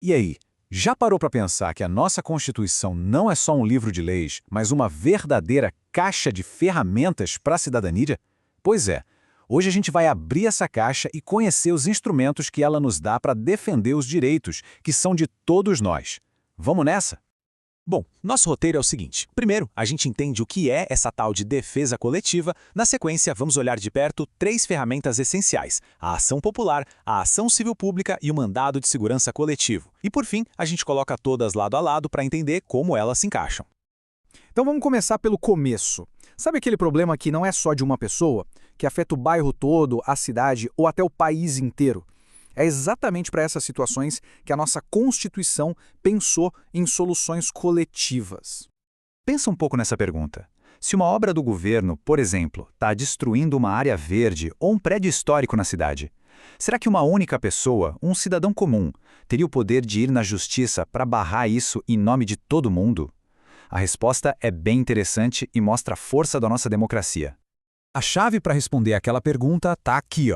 E aí, já parou para pensar que a nossa Constituição não é só um livro de leis, mas uma verdadeira caixa de ferramentas para a cidadania? Pois é, hoje a gente vai abrir essa caixa e conhecer os instrumentos que ela nos dá para defender os direitos que são de todos nós. Vamos nessa? Bom, nosso roteiro é o seguinte. Primeiro, a gente entende o que é essa tal de defesa coletiva. Na sequência, vamos olhar de perto três ferramentas essenciais: a ação popular, a ação civil pública e o mandado de segurança coletivo. E por fim, a gente coloca todas lado a lado para entender como elas se encaixam. Então vamos começar pelo começo. Sabe aquele problema que não é só de uma pessoa, que afeta o bairro todo, a cidade ou até o país inteiro? É exatamente para essas situações que a nossa Constituição pensou em soluções coletivas. Pensa um pouco nessa pergunta. Se uma obra do governo, por exemplo, está destruindo uma área verde ou um prédio histórico na cidade, será que uma única pessoa, um cidadão comum, teria o poder de ir na justiça para barrar isso em nome de todo mundo? A resposta é bem interessante e mostra a força da nossa democracia. A chave para responder aquela pergunta está aqui,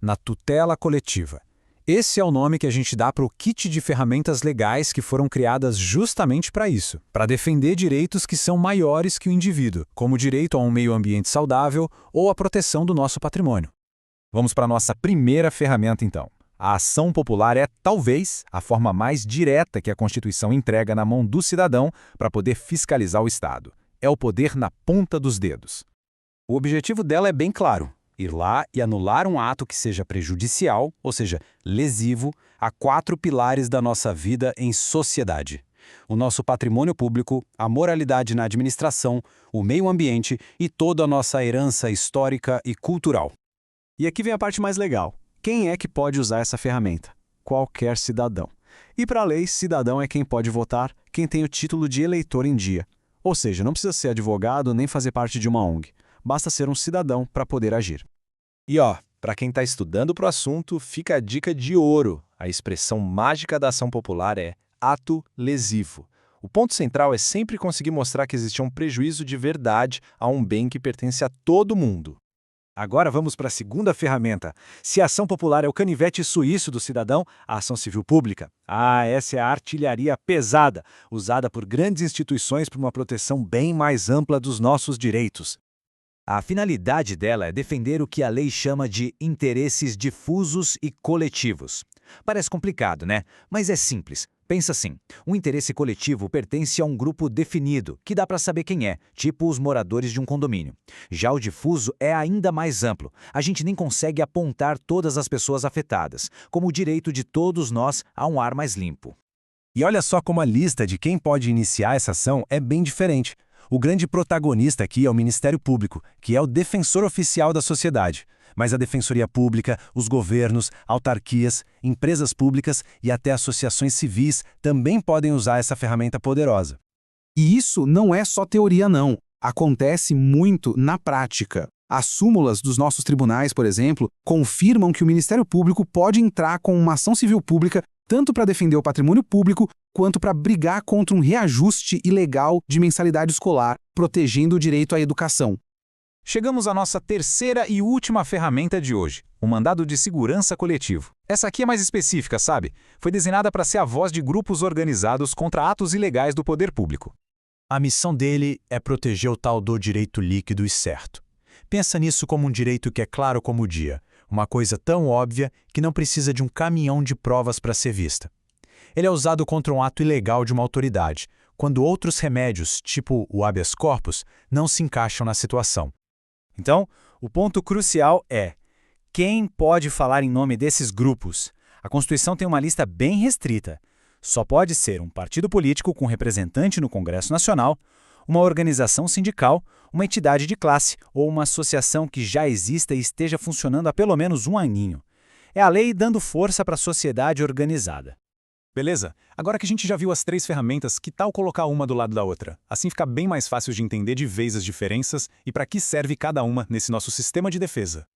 na tutela coletiva. Esse é o nome que a gente dá para o kit de ferramentas legais que foram criadas justamente para isso, para defender direitos que são maiores que o indivíduo, como o direito a um meio ambiente saudável ou a proteção do nosso patrimônio. Vamos para a nossa primeira ferramenta, então. A ação popular é, talvez, a forma mais direta que a Constituição entrega na mão do cidadão para poder fiscalizar o Estado. É o poder na ponta dos dedos. O objetivo dela é bem claro: ir lá e anular um ato que seja prejudicial, ou seja, lesivo, a quatro pilares da nossa vida em sociedade: o nosso patrimônio público, a moralidade na administração, o meio ambiente e toda a nossa herança histórica e cultural. E aqui vem a parte mais legal. Quem é que pode usar essa ferramenta? Qualquer cidadão. E para a lei, cidadão é quem pode votar, quem tem o título de eleitor em dia. Ou seja, não precisa ser advogado nem fazer parte de uma ONG. Basta ser um cidadão para poder agir. E para quem está estudando para o assunto, fica a dica de ouro. A expressão mágica da ação popular é ato lesivo. O ponto central é sempre conseguir mostrar que existe um prejuízo de verdade a um bem que pertence a todo mundo. Agora vamos para a segunda ferramenta. Se a ação popular é o canivete suíço do cidadão, a ação civil pública, essa é a artilharia pesada, usada por grandes instituições para uma proteção bem mais ampla dos nossos direitos. A finalidade dela é defender o que a lei chama de interesses difusos e coletivos. Parece complicado, né? Mas é simples. Pensa assim: um interesse coletivo pertence a um grupo definido, que dá para saber quem é, tipo os moradores de um condomínio. Já o difuso é ainda mais amplo. A gente nem consegue apontar todas as pessoas afetadas, como o direito de todos nós a um ar mais limpo. E olha só como a lista de quem pode iniciar essa ação é bem diferente. O grande protagonista aqui é o Ministério Público, que é o defensor oficial da sociedade. Mas a Defensoria Pública, os governos, autarquias, empresas públicas e até associações civis também podem usar essa ferramenta poderosa. E isso não é só teoria, não. Acontece muito na prática. As súmulas dos nossos tribunais, por exemplo, confirmam que o Ministério Público pode entrar com uma ação civil pública tanto para defender o patrimônio público quanto para brigar contra um reajuste ilegal de mensalidade escolar, protegendo o direito à educação. Chegamos à nossa terceira e última ferramenta de hoje, o mandado de segurança coletivo. Essa aqui é mais específica, sabe? Foi desenhada para ser a voz de grupos organizados contra atos ilegais do poder público. A missão dele é proteger o tal do direito líquido e certo. Pensa nisso como um direito que é claro como o dia, uma coisa tão óbvia que não precisa de um caminhão de provas para ser vista. Ele é usado contra um ato ilegal de uma autoridade, quando outros remédios, tipo o habeas corpus, não se encaixam na situação. Então, o ponto crucial é: quem pode falar em nome desses grupos? A Constituição tem uma lista bem restrita. Só pode ser um partido político com representante no Congresso Nacional, uma organização sindical, uma entidade de classe ou uma associação que já exista e esteja funcionando há pelo menos um aninho. É a lei dando força para a sociedade organizada. Beleza? Agora que a gente já viu as três ferramentas, que tal colocar uma do lado da outra? Assim fica bem mais fácil de entender de vez as diferenças e para que serve cada uma nesse nosso sistema de defesa.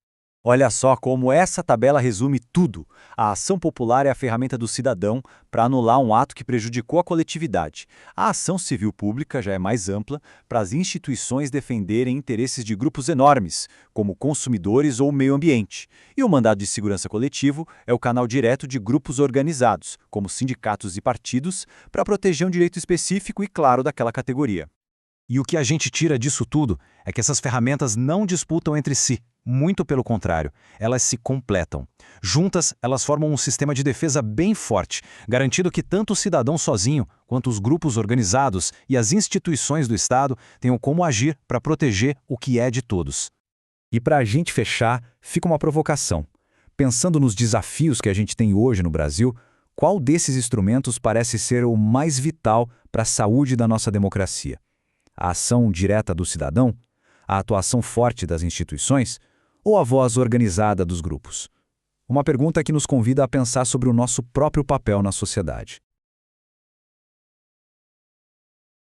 Olha só como essa tabela resume tudo. A ação popular é a ferramenta do cidadão para anular um ato que prejudicou a coletividade. A ação civil pública já é mais ampla para as instituições defenderem interesses de grupos enormes, como consumidores ou meio ambiente. E o mandado de segurança coletivo é o canal direto de grupos organizados, como sindicatos e partidos, para proteger um direito específico e claro daquela categoria. E o que a gente tira disso tudo é que essas ferramentas não disputam entre si. Muito pelo contrário, elas se completam. Juntas, elas formam um sistema de defesa bem forte, garantindo que tanto o cidadão sozinho, quanto os grupos organizados e as instituições do Estado tenham como agir para proteger o que é de todos. E para a gente fechar, fica uma provocação. Pensando nos desafios que a gente tem hoje no Brasil, qual desses instrumentos parece ser o mais vital para a saúde da nossa democracia? A ação direta do cidadão? A atuação forte das instituições? Ou a voz organizada dos grupos? Uma pergunta que nos convida a pensar sobre o nosso próprio papel na sociedade.